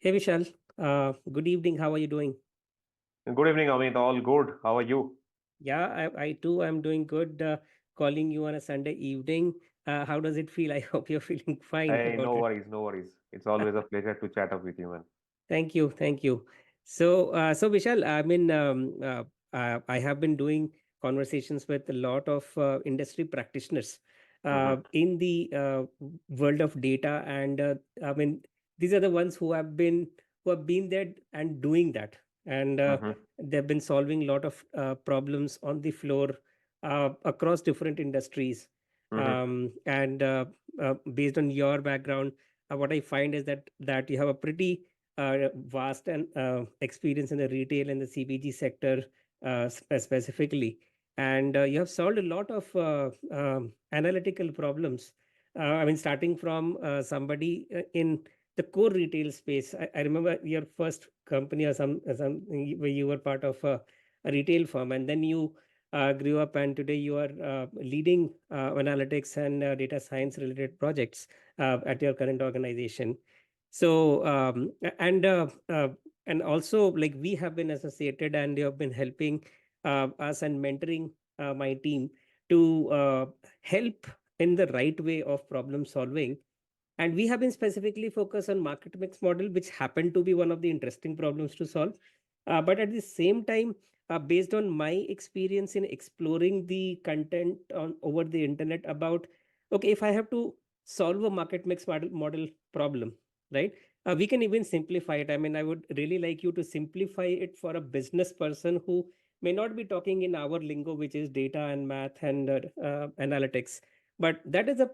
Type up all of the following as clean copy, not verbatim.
Hey Vishal, good evening. How are you doing? Good evening, Amit. All good. How are you? Yeah, I too am doing good. Calling you on a Sunday evening. How does it feel? I hope you're feeling fine Hey, about no it. worries, no worries. It's always a pleasure to chat up with you, man. Thank you, thank you. So Vishal, I have been doing conversations with a lot of industry practitioners Mm-hmm, in the world of data, and these are the ones who have been there and doing that, and mm-hmm, they've been solving a lot of problems on the floor across different industries. mm-hmm. And Based on your background, what I find is that you have a pretty vast and experience in the retail and the CPG sector specifically, and you have solved a lot of analytical problems. Starting from somebody in the core retail space. I remember your first company or something where you were part of a retail firm, and then you grew up, and today you are leading analytics and data science related projects at your current organization. So um, a- and uh, uh, and also, like, we have been associated, and you have been helping us and mentoring my team to help in the right way of problem solving. And we have been specifically focused on market mix model, which happened to be one of the interesting problems to solve. But at the same time, based on my experience in exploring the content on over the internet about, okay, if I have to solve a market mix model problem, right? We can even simplify it. I would really like you to simplify it for a business person who may not be talking in our lingo, which is data and math and analytics. But that is a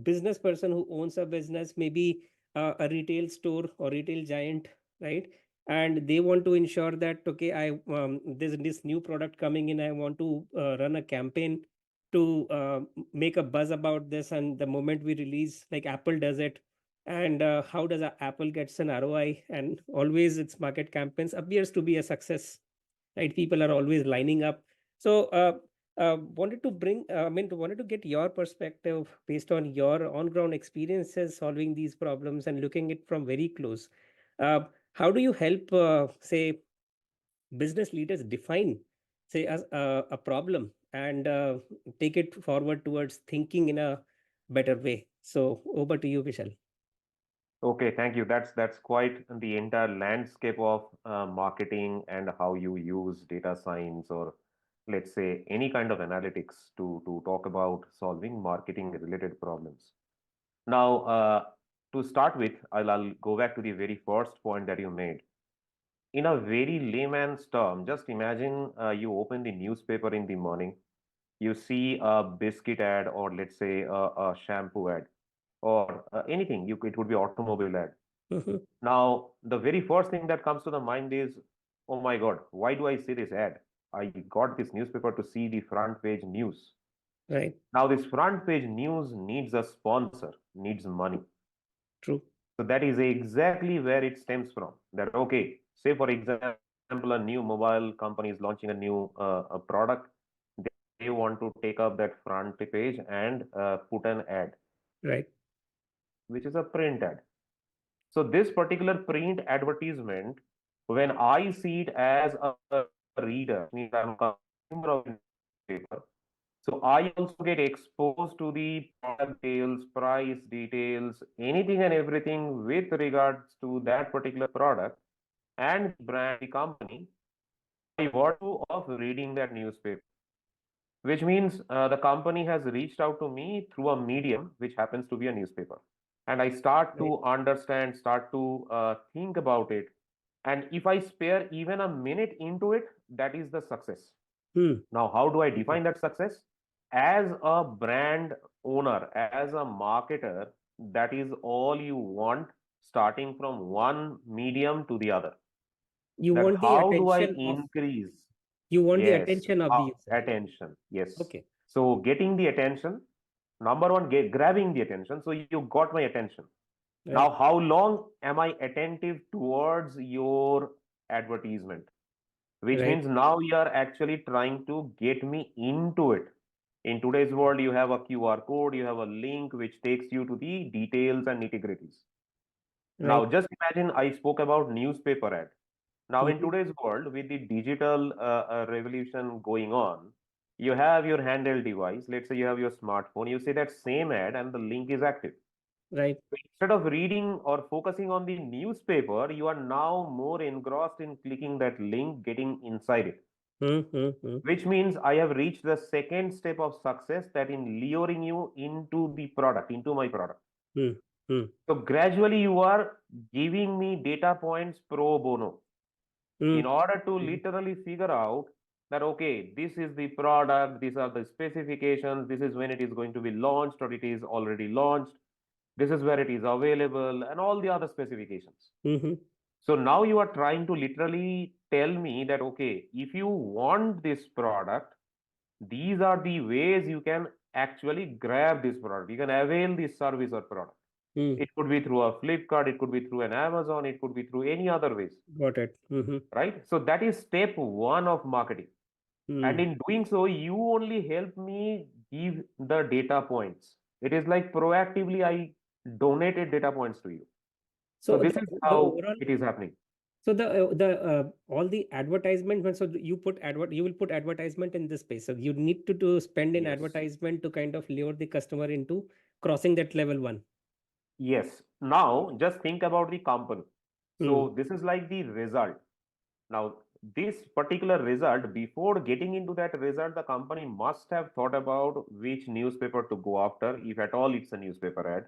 business person who owns a business, maybe a retail store or retail giant, right? And they want to ensure that, okay, there's this new product coming in, I want to run a campaign to make a buzz about this, and the moment we release, like Apple does it, and how does Apple gets an ROI, and always its market campaigns appears to be a success, right? People are always lining up. So wanted to get your perspective based on your on ground experiences solving these problems and looking it from very close. uh, how do you help, say, business leaders define, say, as a problem, and take it forward towards thinking in a better way? So over to you, Vishal. Okay, thank you. That's quite the entire landscape of marketing and how you use data science or let's say any kind of analytics to talk about solving marketing related problems. Now, to start with, I'll go back to the very first point that you made. In a very layman's term, just imagine you open the newspaper in the morning, you see a biscuit ad or let's say a shampoo ad or anything, it would be automobile ad. Mhm. Now, the very first thing that comes to the mind is, oh my God, why do I see this ad? I got this newspaper to see the front page news. Right. Now, this front page news needs a sponsor, needs money. True. So that is exactly where it stems from. That okay, say for example, a new mobile company is launching a new a product. They want to take up that front page and put an ad, Right. which is a print ad. So this particular print advertisement, when I see it as a reader, means I'm a consumer of the newspaper. So I also get exposed to the product details, price details, anything and everything with regards to that particular product and the brand, the company, by virtue of reading that newspaper. Which means the company has reached out to me through a medium, which happens to be a newspaper. And I start Right. to understand, start to think about it. And if I spare even a minute into it, that is the success. Hmm. Now, how do I Okay. define that success? As a brand owner, as a marketer, that is all you want, starting from one medium to the other. You That want the how do I attention of increase? you want the Yes, attention of the user. attention. Yes. Okay. So getting the attention, number one, grabbing the attention. So you got my attention. Now, Right. how long am I attentive towards your advertisement? Which Right. means now you are actually trying to get me into it. In today's world, you have a QR code, you have a link which takes you to the details and nitty gritties. Now, Right. just imagine I spoke about newspaper ad. Now, in Mhm. today's world, with the digital revolution going on, you have your handheld device. Let's say you have your smartphone. You see that same ad, and the link is active. Right. So instead of reading or focusing on the newspaper, you are now more engrossed in clicking that link, getting inside it, Mm-hmm. which means I have reached the second step of success, that in luring you into the product, into my product. Mm-hmm. So gradually you are giving me data points pro bono in order to Mm-hmm. literally figure out that, okay, this is the product, these are the specifications, this is when it is going to be launched or it is already launched, this is where it is available, and all the other specifications. Mm-hmm. So now you are trying to literally tell me that, okay, if you want this product, these are the ways you can actually grab this product. You can avail this service or product. Mm. It could be through a Flipkart, it could be through an Amazon, it could be through any other ways, Got it. Mm-hmm. right? So that is step one of marketing. And Mm. in doing so, you only help me give the data points. It is like proactively I donated data points to you. So So this is the how overall, it is happening. so the all the advertisement, so you put you will put advertisement in this space. So you need to spend in Yes. advertisement to kind of lure the customer into crossing that level one. Yes. Now just think about the company. Mm. So this is like the result. Now, this particular result, before getting into that result, the company must have thought about which newspaper to go after, if at all it's a newspaper ad,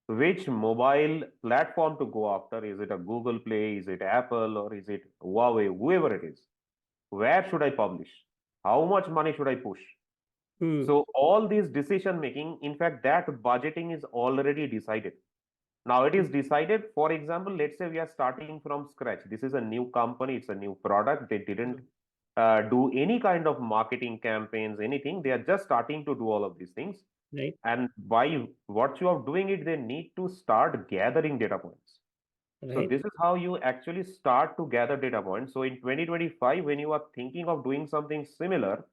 which mobile platform to go after. Is it a Google Play? Is it Apple? Or is it Huawei? Whoever it is. Where should I publish? How much money should I push? Mm. So all these decision making, in fact, that budgeting is already decided. Now it is decided, for example, let's say we are starting from scratch. This is a new company, it's a new product. They didn't Mm. do any kind of marketing campaigns, anything. They are just starting to do all of these things. Right. And by virtue of doing it, they need to start gathering data points. So Right. this is how you actually start to gather data points. So in 2025, when you are thinking of doing something similar,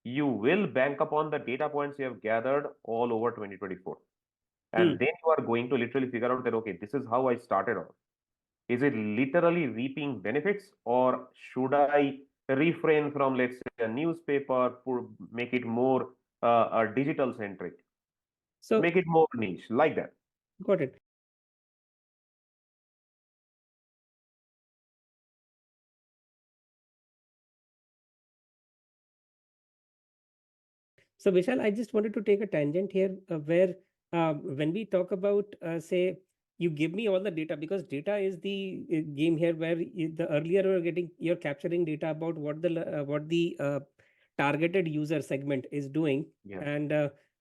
you will bank upon the data points you have gathered all over 2024. Mm. And then you are going to literally figure out that, okay, this is how I started off. Is it literally reaping benefits, or should I refrain from, let's say, a newspaper, make it more digital centric, So make it more niche, like that? got it. So Vishal, I just wanted to take a tangent here where when we talk about say you give me all the data, because data is the game here where the earlier you're getting, you're capturing data about what the targeted user segment is doing, Yeah. and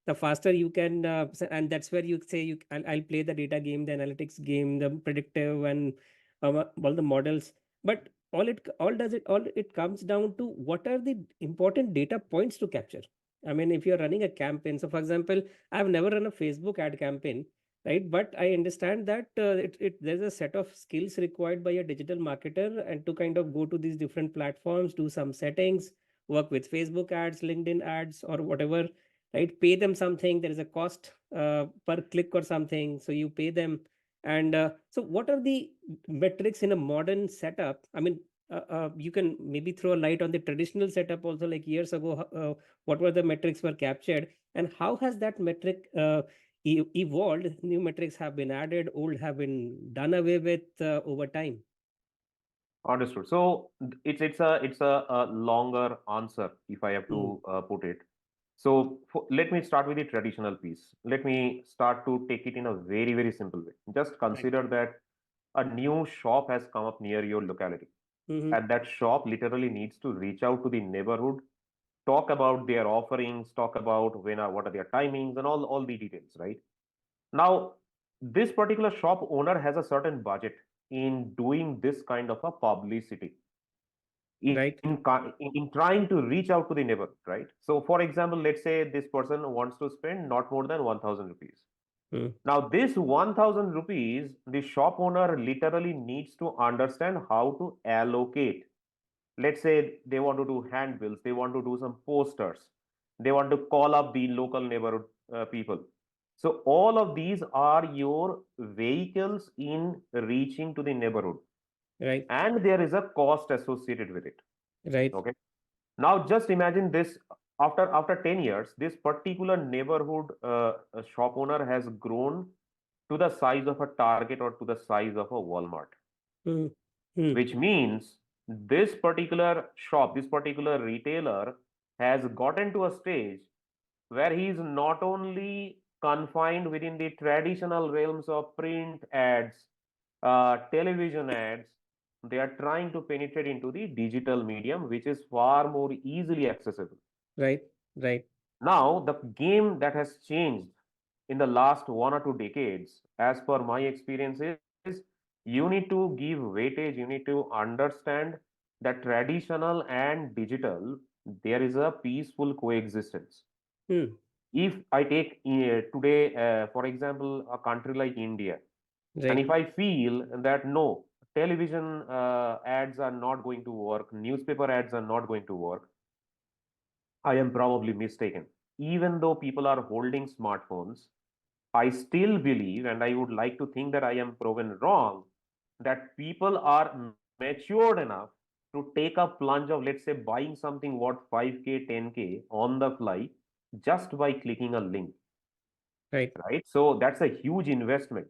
the faster you can and that's where you say I'll play the data game, the analytics game, the predictive, and all the models. But all it comes down to what are the important data points to capture. I mean, if you're running a campaign, so for example, I've never run a Facebook ad campaign, right? But I understand that there's a set of skills required by a digital marketer, and to kind of go to these different platforms, do some settings, work with Facebook ads, LinkedIn ads, or whatever, right? Pay them something. There is a cost per click or something, so you pay them. And so, what are the metrics in a modern setup? I mean, you can maybe throw a light on the traditional setup also, like years ago. What were the metrics were captured, and how has that metric evolved? New metrics have been added, old have been done away with over time. Understood. So it's a longer answer if I have Mm. to put it. So let me start with the traditional piece. Let me start to take it in a very, very simple way. Just Right. consider that a new shop has come up near your locality, Mm-hmm. and that shop literally needs to reach out to the neighborhood, talk about their offerings, talk about what are their timings, and all the details, right? Now, this particular shop owner has a certain budget in doing this kind of a publicity, Right. in trying to reach out to the neighborhood, right? So, for example, let's say this person wants to spend not more than 1,000 rupees. Mm. Now, this 1,000 rupees, the shop owner literally needs to understand how to allocate. Let's say they want to do handbills, they want to do some posters, they want to call up the local neighborhood people. So all of these are your vehicles in reaching to the neighborhood, Right. and there is a cost associated with it. Right. Okay. Now just imagine this, after 10 years, this particular neighborhood shop owner has grown to the size of a Target or to the size of a Walmart, Hmm. Hmm. which means this particular shop, this particular retailer has gotten to a stage where he is not only confined within the traditional realms of print ads, television ads, they are trying to penetrate into the digital medium, which is far more easily accessible. Right. Right. Now, the game that has changed in the last 1 or 2 decades, as per my experience, is you need to give weightage, you need to understand that traditional and digital, there is a peaceful coexistence. Hmm. If I take today, for example, a country like India, and Right. if I feel that no, television ads are not going to work, newspaper ads are not going to work, I am probably mistaken. Even though people are holding smartphones, I still believe, and I would like to think that I am proven wrong, that people are matured enough to take a plunge of, let's say, buying something worth 5K, 10K on the fly just by clicking a link, Right. right? So that's a huge investment.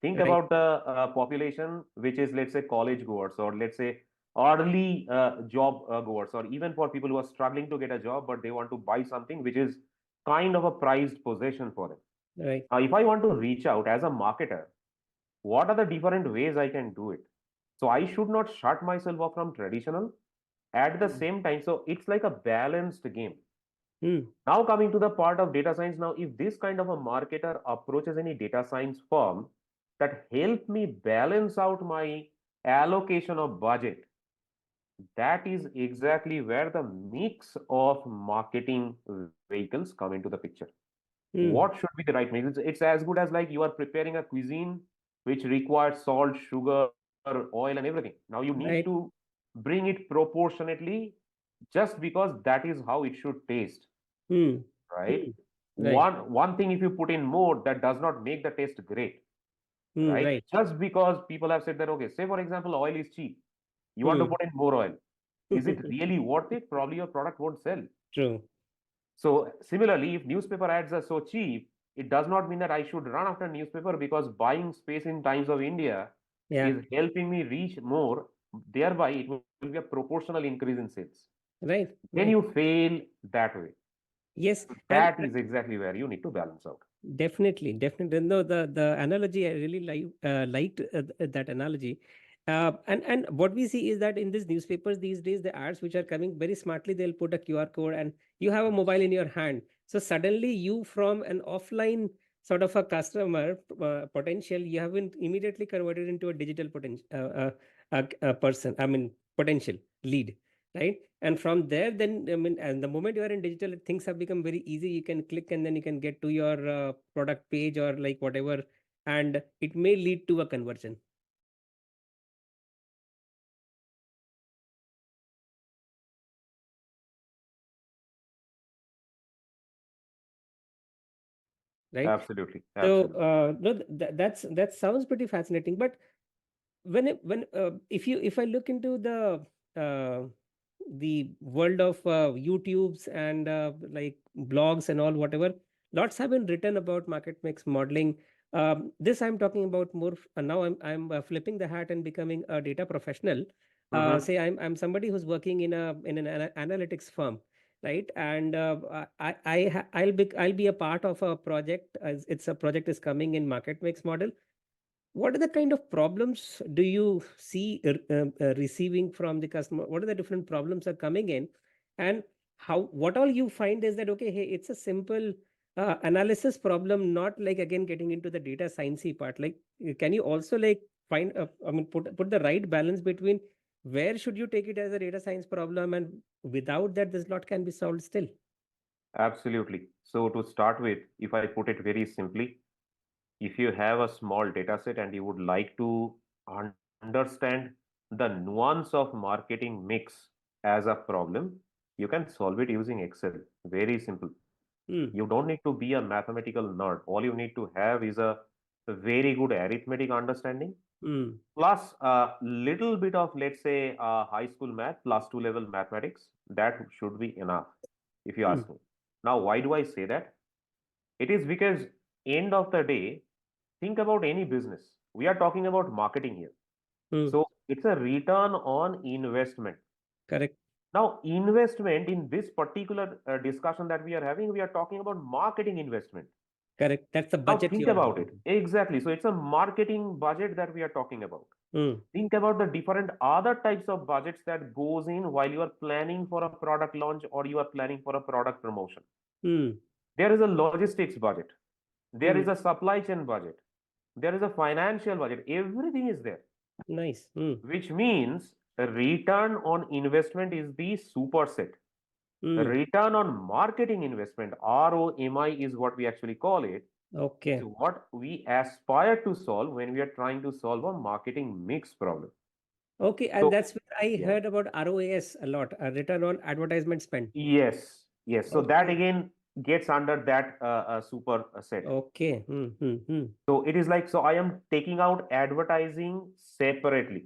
Think Right. about the population, which is, let's say, college goers, or let's say early job goers, or even for people who are struggling to get a job, but they want to buy something which is kind of a prized possession for them. Right. If I want to reach out as a marketer, what are the different ways I can do it? So I should not shut myself off from traditional at the Hmm. same time. So it's like a balanced game. Hmm. Now, coming to the part of data science, now if this kind of a marketer approaches any data science firm that help me balance out my allocation of budget, that is exactly where the mix of marketing vehicles come into the picture. Hmm. What should be the right mix? It's as good as like you are preparing a cuisine which requires salt, sugar, oil, and everything. Now you need Right. to bring it proportionately just because that is how it should taste, Hmm. right? Hmm. Right. One thing, if you put in more, that does not make the taste great, Hmm. right? Right. Just because people have said that, okay, say for example, oil is cheap, you want to Hmm. put in more oil. Is it really worth it? Probably your product won't sell. True. So similarly, if newspaper ads are so cheap, it does not mean that I should run after newspaper, because buying space in Times of India Yeah. is helping me reach more. Thereby, it will be a proportional increase in sales. Right. Then Right. you fail that way. Yes. And That is exactly where you need to balance out. definitely, definitely. No, the analogy I really liked that analogy. And what we see is that in these newspapers these days, the ads which are coming very smartly, they'll put a QR code, and you have a mobile in your hand. So suddenly, you from an offline sort of a customer potential, you have been immediately converted into a digital potential person. I mean, potential lead, right? And from there, then I mean, and the moment you are in digital, things have become very easy. You can click and then you can get to your product page or like whatever, and it may lead to a conversion. Right. Absolutely, So absolutely. no, that sounds pretty fascinating. But when if I look into the world of YouTubes and like blogs and all whatever, lots have been written about market mix modeling. This I'm talking about more. Now I'm flipping the hat and becoming a data professional. Mm-hmm. Say I'm somebody who's working in an analytics firm, right? And I'll be a part of a project. As it's a project is coming in market mix model. What are the kind of problems do you see receiving from the customer? What are the different problems are coming in, and how what all you find is that okay, hey, it's a simple analysis problem, not like again getting into the data sciencey part. Like, can you also like find I mean put the right balance between where should you take it as a data science problem, and without that this lot can be solved still. Absolutely. So to start with, if I put it very simply, if you have a small data set and you would like to understand the nuance of marketing mix as a problem, you can solve it using Excel. Very simple. Mm, You don't need to be a mathematical nerd. All you need to have is a very good arithmetic understanding mm, plus a little bit of, let's say, high school math, +2 level mathematics. That should be enough, if you mm, ask me. Now, why do I say that? It is because end of the day, think about any business. We are talking about marketing here. mm. So it's a return on investment. Correct. Now, investment in this particular discussion that we are having, we are talking about marketing investment. Correct. That's the Now, budget think you are about talking it. about. Exactly. So it's a marketing budget that we are talking about. Mm, Think about the different other types of budgets that goes in while you are planning for a product launch or you are planning for a product promotion. mm, There is a logistics budget. There is mm. a supply chain budget. There is a financial budget. Everything is there, Nice. Mm, which means the return on investment is the superset. The mm. return on marketing investment, ROMI, is what we actually call it, is Okay. what we aspire to solve when we are trying to solve a marketing mix problem. Okay. And So, that's where I yeah, heard about ROAS a lot, return on advertisement spend. yes, yes. So that Okay. again gets under that super set. Okay. Mm, mm, mm, So it is like, so I am taking out advertising separately.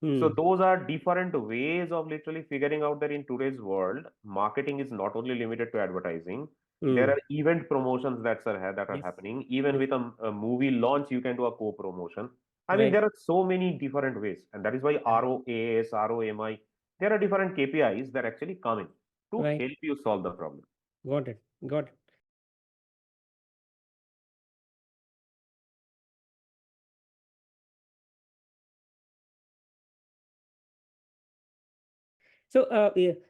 So mm, those are different ways of literally figuring out that in today's world, marketing is not only limited to advertising. There mm. are event promotions that are Yes. happening. Even Yes. with a movie launch, you can do a co-promotion. I mean, Right. there are so many different ways, and that is why ROAS, ROMI, there are different KPIs that actually come in to Right. help you solve the problem. Got it. Got it. So,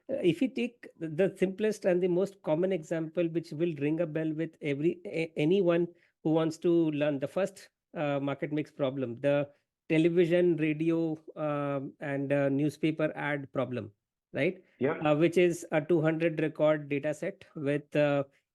if you take the simplest and the most common example, which will ring a bell with anyone who wants to learn the first market mix problem, the television, radio, and newspaper ad problem, right? Yeah. Which is a 200 record data set with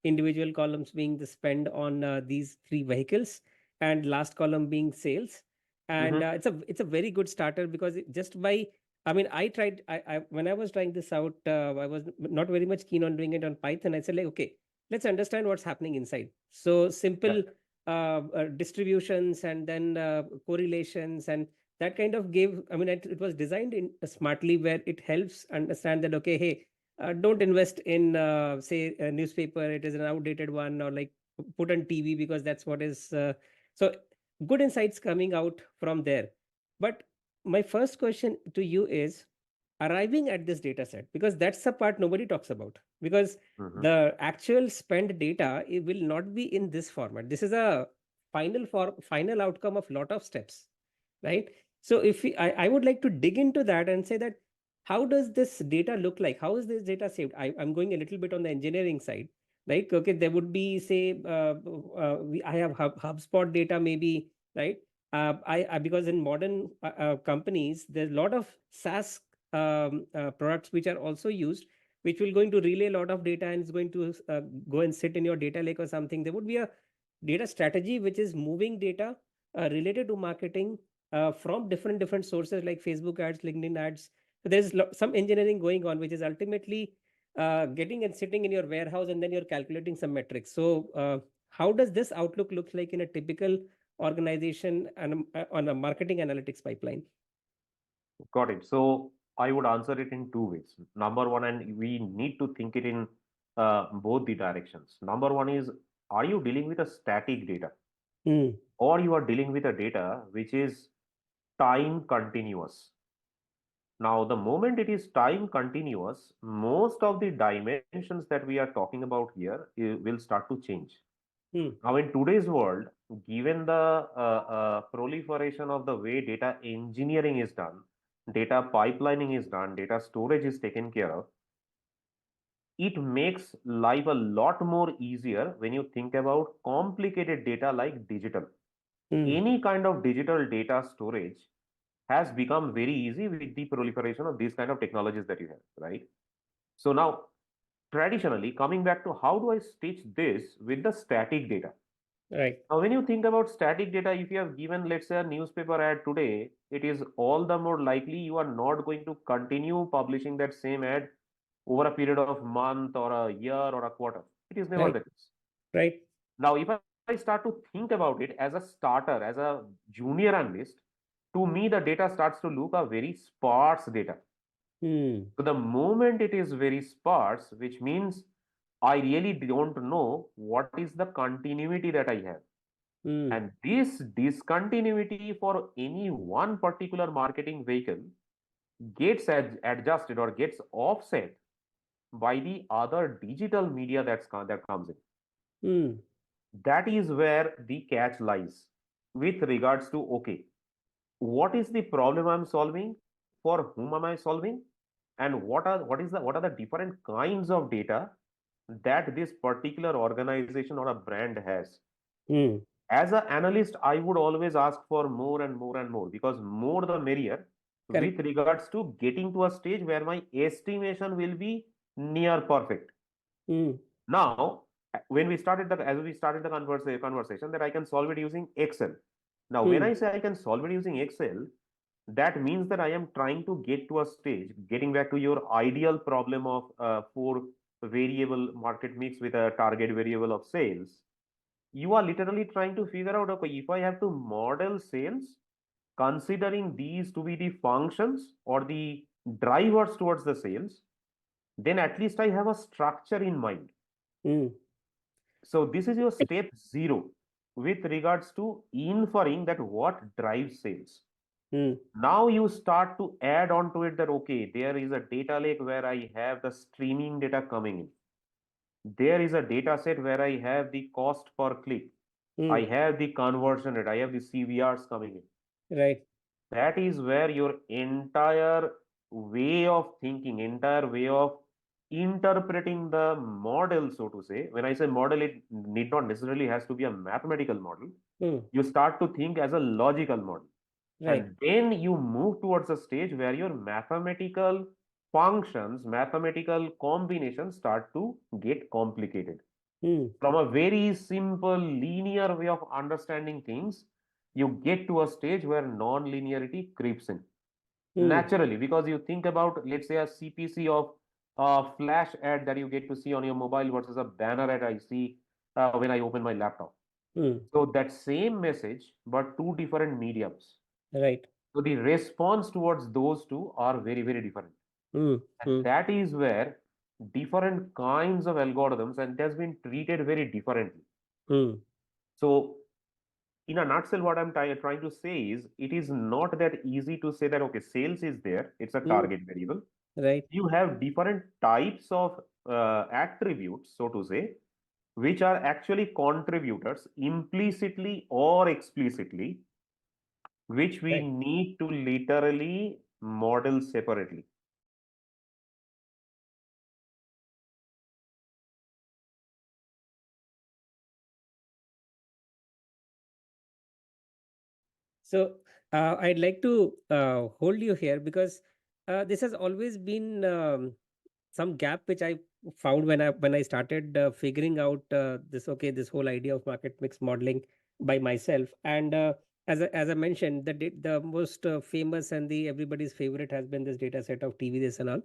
individual columns being the spend on these three vehicles, and last column being sales. And Hmm. it's a very good starter because just by I mean, I tried. I when I was trying this out, I was not very much keen on doing it on Python. I said like, okay, let's understand what's happening inside. So Yeah. simple distributions and then correlations and that kind of gave. I mean, it was designed in smartly where it helps understand that okay, hey, don't invest in say a newspaper. It is an outdated one or like put on TV because that's what is. So good insights coming out from there, but my first question to you is arriving at this data set because that's the part nobody talks about because Hmm. the actual spend data it will not be in this format. This is a final outcome of lot of steps, right? So I would like to dig into that and say that how does this data look like? How is this data saved? I'm going a little bit on the engineering side, right? Okay, there would be say I have HubSpot data maybe, right? I because in modern companies there's a lot of SaaS products which are also used, which will going to relay a lot of data and is going to go and sit in your data lake or something. There would be a data strategy which is moving data related to marketing from different sources like Facebook ads, LinkedIn ads. So there's some engineering going on, which is ultimately getting and sitting in your warehouse, and then you're calculating some metrics. So how does this outlook look like in a typical organization and on a marketing analytics pipeline? Got it. So I would answer it in two ways. Number one, and we need to think it in both the directions. Number one is, are you dealing with a static data Mm, or you are dealing with a data which is time continuous? Now, the moment it is time continuous, most of the dimensions that we are talking about here will start to change. mm, Now, in today's world, given the proliferation of the way data engineering is done, data pipelining is done, data storage is taken care of, it makes life a lot more easier when you think about complicated data like digital. mm. Any kind of digital data storage has become very easy with the proliferation of these kind of technologies that you have, right? So now, traditionally, coming back to how do I stitch this with the static data? Right. Now, when you think about static data, if you have given, let's say, a newspaper ad today, it is all the more likely you are not going to continue publishing that same ad over a period of month or a year or a quarter. It is never Right. the case. Right. Now, if I start to think about it as a starter, as a junior analyst, to me, the data starts to look a very sparse data. Hmm. So the moment it is very sparse, which means I really don't know what is the continuity that I have. Hmm. And this discontinuity for any one particular marketing vehicle gets adjusted or gets offset by the other digital media that comes in. Hmm. That is where the catch lies with regards to, okay, what is the problem I'm solving, for whom am I solving, and what are the different kinds of data that this particular organization or a brand has. Hmm. As an analyst, I would always ask for more and more and more, because more the merrier, Correct. with regards to getting to a stage where my estimation will be near perfect. Hmm. Now, when we started the as we started the conversation, that I can solve it using Excel. Now, when Hmm. I say I can solve it using Excel, that means that I am trying to get to a stage, getting back to your ideal problem of four variable market mix with a target variable of sales. You are literally trying to figure out, okay, if I have to model sales, considering these to be the functions or the drivers towards the sales, then at least I have a structure in mind. Hmm. So this is your step zero with regards to inferring that what drives sales. Hmm. Now you start to add on to it that, okay, there is a data lake where I have the streaming data coming in. There is a data set where I have the cost per click. I Hmm. have the conversion rate. I have the CVRs coming in. Right. That is where your entire way of thinking, entire way of interpreting the model, so to say. When I say model, it need not necessarily has to be a mathematical model. Hmm. You start to think as a logical model. Right. And then you move towards a stage where your mathematical functions, mathematical combinations start to get complicated. Hmm. From a very simple linear way of understanding things, you get to a stage where non-linearity creeps in Hmm. naturally, because you think about, let's say, a CPC of a flash ad that you get to see on your mobile versus a banner ad I see when I open my laptop. Hmm. So that same message, but two different mediums. Right. So the response towards those two are very, very different. Hmm. And Hmm. that is where different kinds of algorithms, and it has been treated very differently. Hmm. So, in a nutshell, what I'm trying to say is, it is not that easy to say that, okay, sales is there, it's a Hmm. target variable. Right. You have different types of attributes, so to say, which are actually contributors implicitly or explicitly, which we Right. need to literally model separately. So I'd like to hold you here because this has always been some gap which I found when I started figuring out this whole idea of market mix modeling by myself. And as I mentioned, the most famous and the everybody's favorite has been this data set of TV this and all.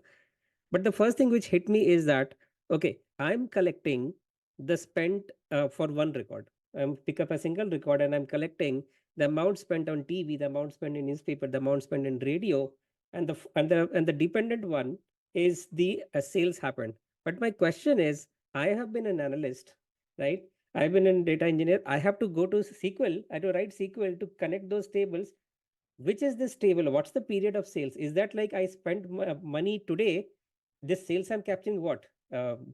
But the first thing which hit me is that, okay, I'm collecting the spent for one record. I'm pick up a single record and I'm collecting the amount spent on TV, the amount spent in newspaper, the amount spent in radio, and the dependent one is the sales happened. But my question is, I have been an analyst, right? I've been a data engineer. I have to go to SQL. I have to write SQL to connect those tables. Which is this table? What's the period of sales? Is that like I spent money today? This sales I'm capturing what?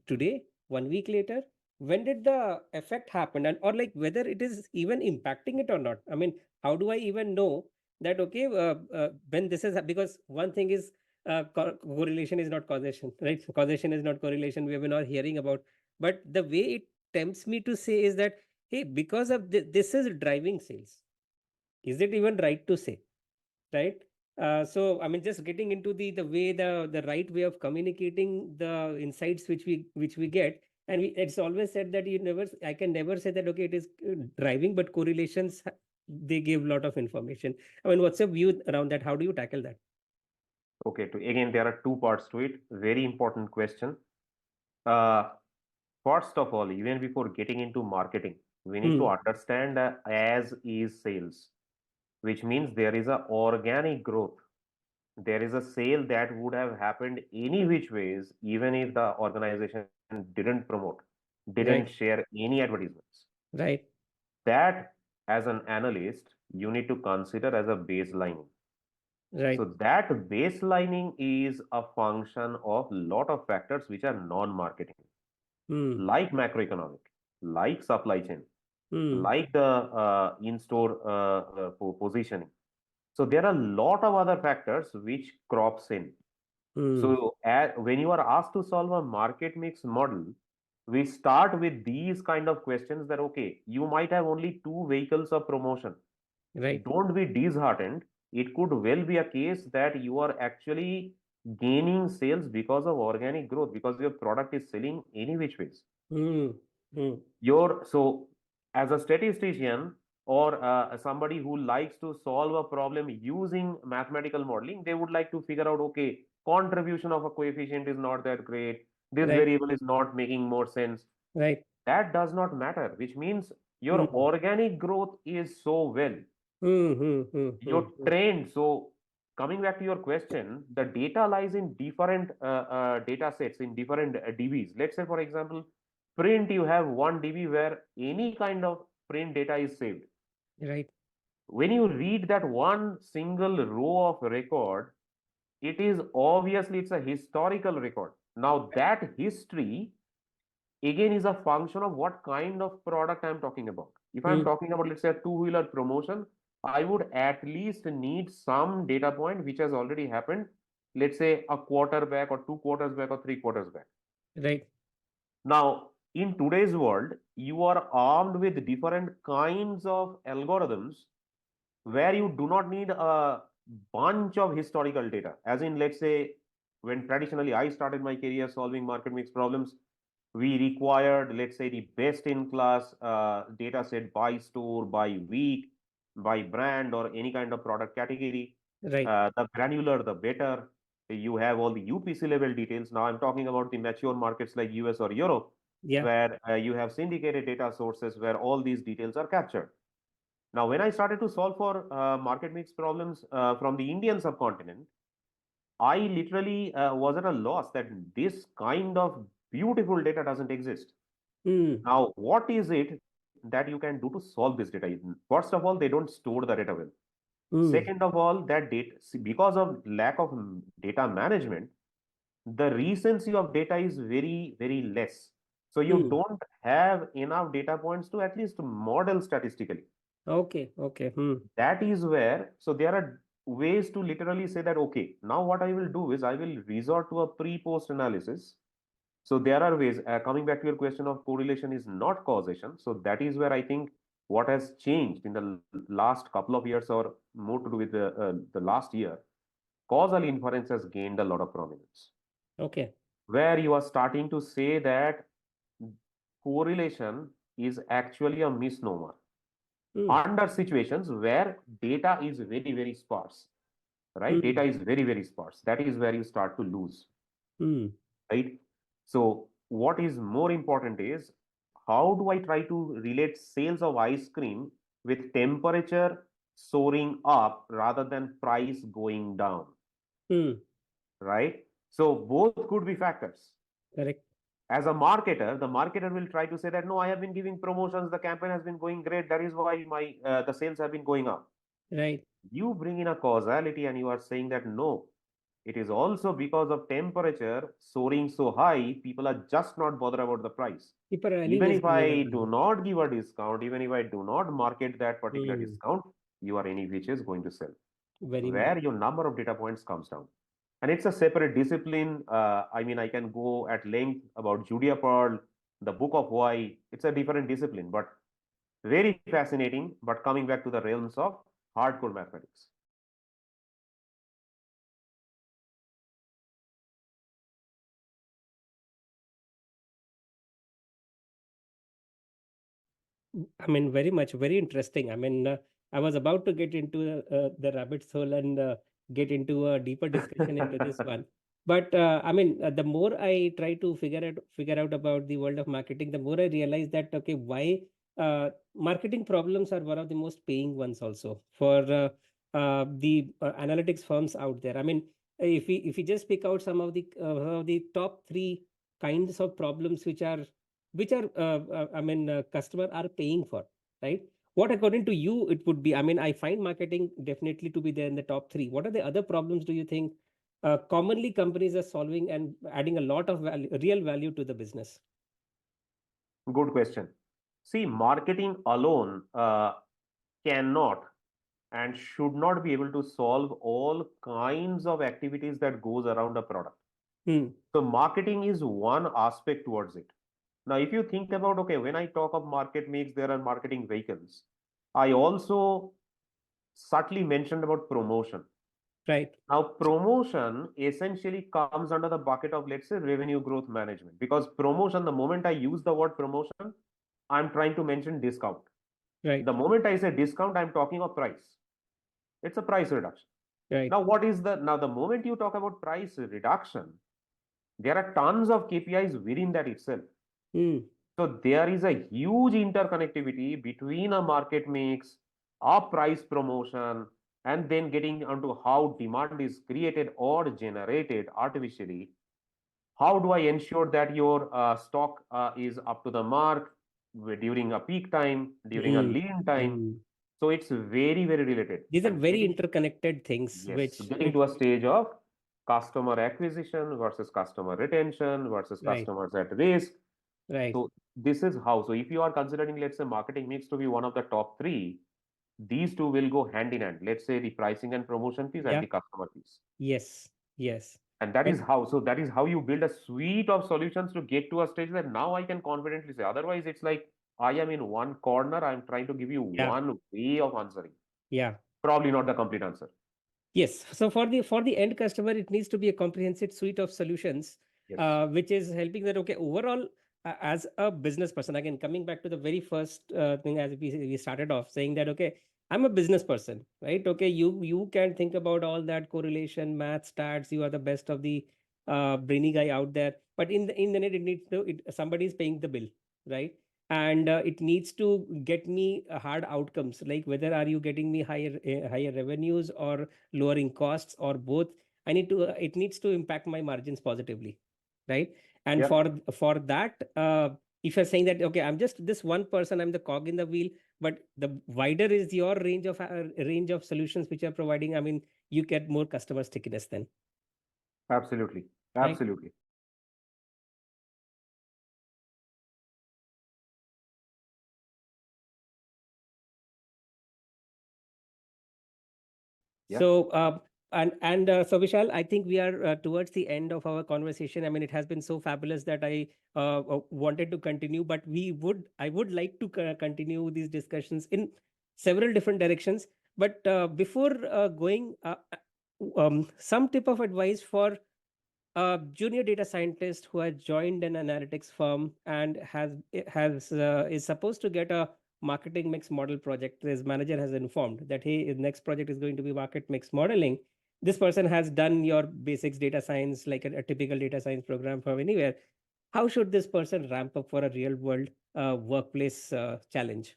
Today? 1 week later? When did the effect happen? And or like whether it is even impacting it or not? I mean, how do I even know that, okay, when this is because one thing is correlation is not causation, right? So causation is not correlation. We have been all hearing about, but the way it tempts me to say is that, hey, because of this is driving sales. Is it even right to say? Right? So I mean, just getting into the way the right way of communicating the insights which we get, and it's always said that I can never say that, okay, it is driving, but correlations they give a lot of information. I mean, what's your view around that? How do you tackle that? Okay, again, there are two parts to it. Very important question. Uh, first of all, even before getting into marketing, we need to understand as is sales, which means there is a organic growth. There is a sale that would have happened any which ways, even if the organization didn't promote, didn't Right. share any advertisements. Right. That, as an analyst, you need to consider as a baseline. Right. So that baselining is a function of lot of factors which are non-marketing, Hmm. like macroeconomic, like supply chain, Hmm. like the in-store positioning. So there are a lot of other factors which crops in. Hmm. So when you are asked to solve a market mix model, we start with these kind of questions that, okay, you might have only two vehicles of promotion. Right. Don't be disheartened. It could well be a case that you are actually gaining sales because of organic growth, because your product is selling any which ways. Hmm. Hmm. So as a statistician or somebody who likes to solve a problem using mathematical modeling, they would like to figure out, okay, contribution of a coefficient is not that great. This Right. variable is not making more sense. Right. That does not matter, which means your Hmm. organic growth is so well. Hmm. Hmm. Hmm. Your Hmm. trend. So coming back to your question, the data lies in different data sets in different DBs. Let's say, for example, print, you have one DB where any kind of print data is saved. Right. When you read that one single row of record, it is obviously it's a historical record. Now that history again is a function of what kind of product I'm talking about. If I'm Hmm. talking about, let's say, a two-wheeler promotion, I would at least need some data point which has already happened, let's say a quarter back or 2 quarters back or 3 quarters back. Right. Now, in today's world, you are armed with different kinds of algorithms where you do not need a bunch of historical data. As in, let's say, when traditionally I started my career solving market mix problems, we required, let's say, the best in class data set by store, by week, by brand, or any kind of product category. Right. The granular, the better. You have all the UPC level details. Now I'm talking about the mature markets like US or Europe, Yeah. where you have syndicated data sources where all these details are captured. Now, when I started to solve for market mix problems from the Indian subcontinent, I literally was at a loss that this kind of beautiful data doesn't exist. Hmm. Now, what is it that you can do to solve this data? First of all, they don't store the data well. Hmm. Second of all, that data, because of lack of data management, the recency of data is very, very less. So you Hmm. don't have enough data points to at least model statistically. Okay. Okay. Hmm. That is where, so there are ways to literally say that, okay, now what I will do is I will resort to a pre-post analysis. So there are ways, coming back to your question of correlation is not causation. So that is where I think what has changed in the last couple of years or more to do with the last year, causal inference has gained a lot of prominence, Okay. where you are starting to say that correlation is actually a misnomer Hmm. under situations where data is very, very sparse, right? Hmm. Data is very, very sparse. That is where you start to lose, Hmm. right? So, what is more important is how do I try to relate sales of ice cream with temperature soaring up rather than price going down, Hmm. right? So, both could be factors. Correct. As a marketer, the marketer will try to say that no, I have been giving promotions, the campaign has been going great, that is why my the sales have been going up. Right. You bring in a causality and you are saying that no, it is also because of temperature soaring so high, people are just not bothered about the price. People are Even anyways if giving I up do money. not give a discount, even if I do not market that particular Hmm. discount, you are any which is going to sell, Very much. where your number of data points comes down. And it's a separate discipline. I mean, I can go at length about Julia Pearl, the book of why. It's a different discipline, but very fascinating. But coming back to the realms of hardcore mathematics. I mean, very much, very interesting. I mean, I was about to get into the rabbit hole and get into a deeper discussion into this one. But I mean, the more I try to figure out about the world of marketing, the more I realize that okay, why marketing problems are one of the most paying ones also for the analytics firms out there. I mean, if we just pick out some of the top three kinds of problems I mean, customer are paying for, right? What according to you it would be? I mean, I find marketing definitely to be there in the top three. What are the other problems do you think commonly companies are solving and adding a lot of value, real value to the business? Good question. See, marketing alone cannot and should not be able to solve all kinds of activities that goes around a product. Hmm. So marketing is one aspect towards it. Now, if you think about, okay, when I talk of market mix, there are marketing vehicles. I also subtly mentioned about promotion. Right. Now, promotion essentially comes under the bucket of, let's say, revenue growth management. Because promotion, the moment I use the word promotion, I'm trying to mention discount. Right. The moment I say discount, I'm talking of price. It's a price reduction. Right. Now, the moment you talk about price reduction, there are tons of KPIs within that itself. Hmm. So there is a huge interconnectivity between a market mix, a price promotion, and then getting onto how demand is created or generated artificially. How do I ensure that your stock is up to the mark during a peak time, during a Hmm. lean time? Hmm. So it's very, very related. These are And very getting, interconnected things, yes, which getting to a stage of customer acquisition versus customer retention versus right. customers at risk. Right. So this is how. So if you are considering, let's say, marketing mix to be one of the top three, these two will go hand in hand. Let's say the pricing and promotion piece and Yeah. the customer piece. Yes. Yes. And that is And how. So that is how you build a suite of solutions to get to a stage that now I can confidently say. Otherwise, it's like I am in one corner. I'm trying to give you yeah. one way of answering. Yeah. Probably not the complete answer. Yes. So for the end customer, it needs to be a comprehensive suite of solutions, Yes. which is helping that okay overall as a business person. Again, coming back to the very first thing as we started off saying that okay, I'm a business person, right? Okay, you can think about all that correlation, math, stats. You are the best of the brainy guy out there, but in the net, somebody is paying the bill, right? And it needs to get me hard outcomes like whether are you getting me higher revenues or lowering costs or both. I need to it needs to impact my margins positively, right? And Yeah. for that if you're saying that okay, I'm just this one person, I'm the cog in the wheel, but the wider is your range of solutions which are providing, I mean, you get more customer stickiness then, Absolutely. right? Absolutely. Yeah. So, so Vishal, I think we are towards the end of our conversation. I mean, it has been so fabulous that I wanted to continue, but I would like to continue these discussions in several different directions. But before going, some tip of advice for a junior data scientist who has joined an analytics firm and has is supposed to get a marketing mix model project. His manager has informed that hey, his next project is going to be market mix modeling. This person has done your basics data science like a typical data science program from anywhere. How should this person ramp up for a real world workplace challenge?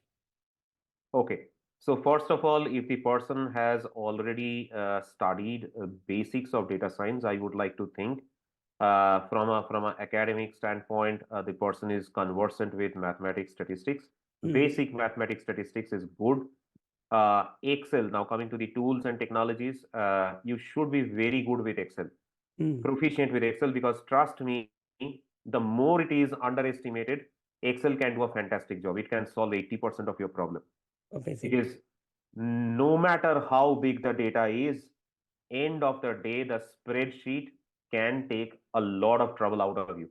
Okay. So first of all, if the person has already studied basics of data science, I would like to think from a academic standpoint, the person is conversant with mathematics, statistics. Hmm. Basic mathematics, statistics is good. Excel. Now coming to the tools and technologies, you should be very good with Excel, Hmm. proficient with Excel, because trust me, the more it is underestimated, Excel can do a fantastic job. It can solve 80% of your problem. It Amazing. is no matter how big the data is, end of the day, the spreadsheet can take a lot of trouble out of you,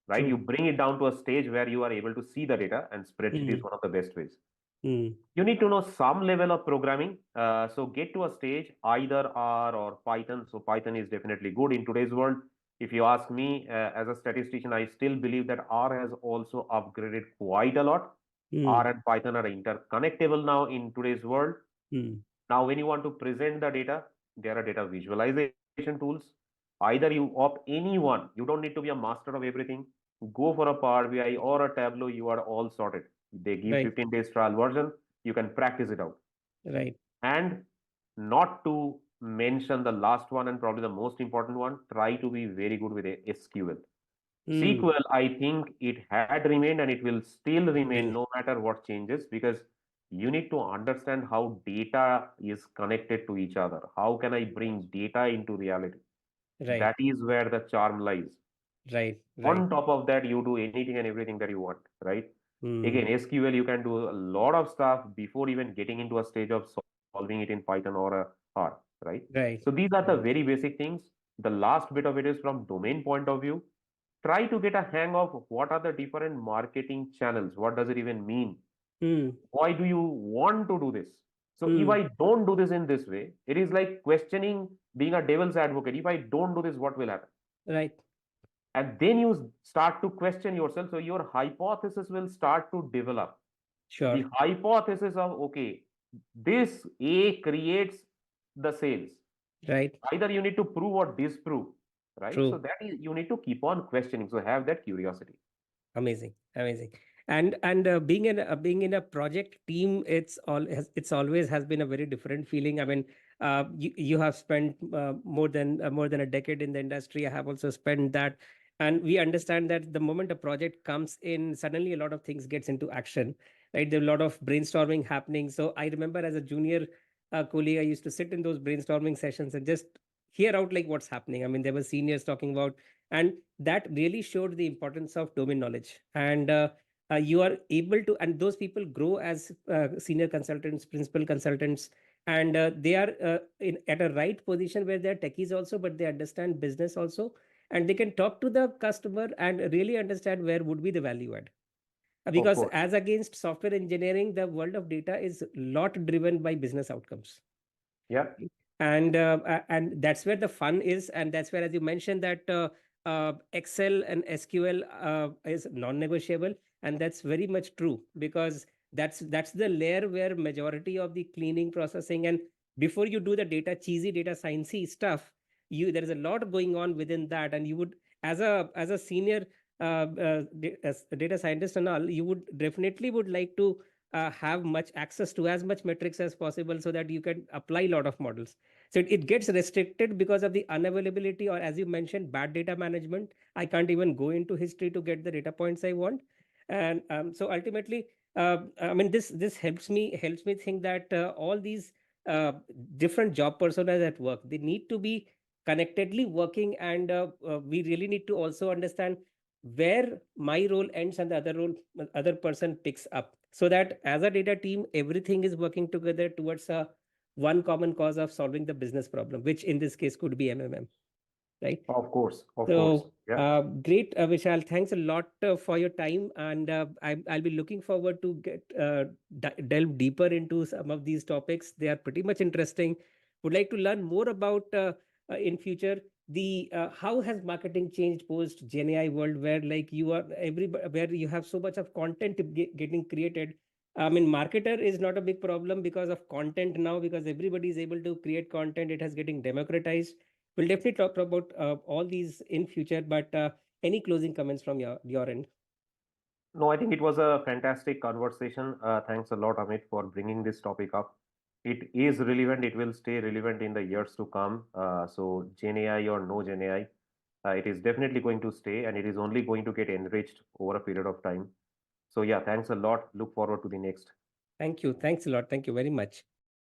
right? You True. bring it down to a stage where you are able to see the data, and spreadsheet Hmm. is one of the best ways. Hmm. You need to know some level of programming. So get to a stage, either R or Python. So Python is definitely good in today's world. If you ask me, as a statistician, I still believe that R has also upgraded quite a lot. Hmm. R and Python are interconnectable now in today's world. Hmm. Now, when you want to present the data, there are data visualization tools. Either you opt any one, you don't need to be a master of everything. Go for a Power BI or a Tableau, you are all sorted. They give Right. 15 days trial version, you can practice it out. Right. And not to mention the last one and probably the most important one, try to be very good with SQL. Hmm. SQL, I think it had remained and it will still remain Will. no matter what changes, because you need to understand how data is connected to each other. How can I bring data into reality? Right. That is where the charm lies. Right. Right. On top of that, you do anything and everything that you want, right? Hmm. Again, SQL, you can do a lot of stuff before even getting into a stage of solving it in Python or a R, right? Right. So these are the Right. very basic things. The last bit of it is from domain point of view. Try to get a hang of what are the different marketing channels. What does it even mean? Hmm. Why do you want to do this? So if Hmm. I don't do this in this way, it is like questioning, being a devil's advocate. If I don't do this, what will happen? Right. And then you start to question yourself. So your hypothesis will start to develop. Sure. The hypothesis of, okay, this A creates the sales. Right. Either you need to prove or disprove, right? So True. that is, you need to keep on questioning. So have that curiosity. Amazing. Amazing. And being in a project team, it's always has been a very different feeling. I mean, you have spent more than a decade in the industry. I have also spent that, and we understand that the moment a project comes in, suddenly a lot of things gets into action. Right, there are a lot of brainstorming happening. So I remember as a junior colleague, I used to sit in those brainstorming sessions and just hear out like what's happening. I mean, there were seniors talking about, and that really showed the importance of domain knowledge. And you are able to, and those people grow as senior consultants, principal consultants, and they are at a right position where they're techies also, but they understand business also, and they can talk to the customer and really understand where would be the value add. Of Because course. as against software engineering, the world of data is lot driven by business outcomes. Yeah, And that's where the fun is, and that's where, as you mentioned, that Excel and SQL is non-negotiable, and that's very much true, because that's the layer where majority of the cleaning, processing, and before you do the data cheesy data sciencey stuff, you there is a lot going on within that. And you would, as a senior as a data scientist and all, you would definitely would like to have much access to as much metrics as possible, so that you can apply a lot of models. So it gets restricted because of the unavailability, or as you mentioned, bad data management. I can't even go into history to get the data points I want. And so ultimately, I mean, this helps me think that all these uh, different job personas at work, they need to be connectedly working, and we really need to also understand where my role ends and the other person picks up, so that as a data team, everything is working together towards a one common cause of solving the business problem, which in this case could be MMM, right? of course, of course. So Yeah. great, Vishal. Thanks a lot for your time, and I'll be looking forward to get delve deeper into some of these topics. They are pretty much interesting. Would like to learn more about in future the how has marketing changed post Gen AI world, where like you are where you have so much of content getting created. I mean, marketer is not a big problem because of content now, because everybody is able to create content. It has getting democratized. We'll definitely talk about all these in future, but any closing comments from your end? No, I think it was a fantastic conversation. Thanks a lot, Amit, for bringing this topic up. It is relevant. It will stay relevant in the years to come. So Gen AI or no Gen AI, it is definitely going to stay, and it is only going to get enriched over a period of time. So yeah, thanks a lot. Look forward to the next. Thank you. Thanks a lot. Thank you very much.